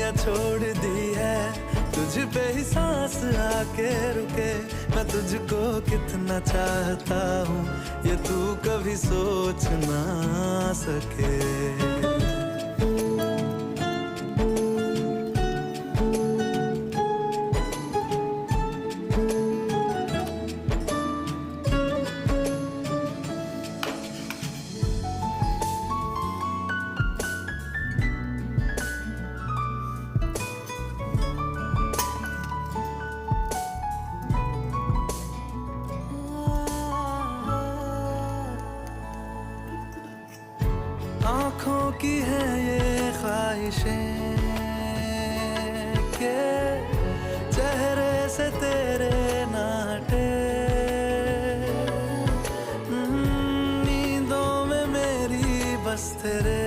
दुनिया छोड़ दी है, तुझ पे ही सांस आके रुके। मैं तुझको कितना चाहता हूँ ये तू कभी सोच ना सके। आँखों की है ये ख्वाहिशें के चेहरे से तेरे ना हटे। नींदों में मेरी बस तेरे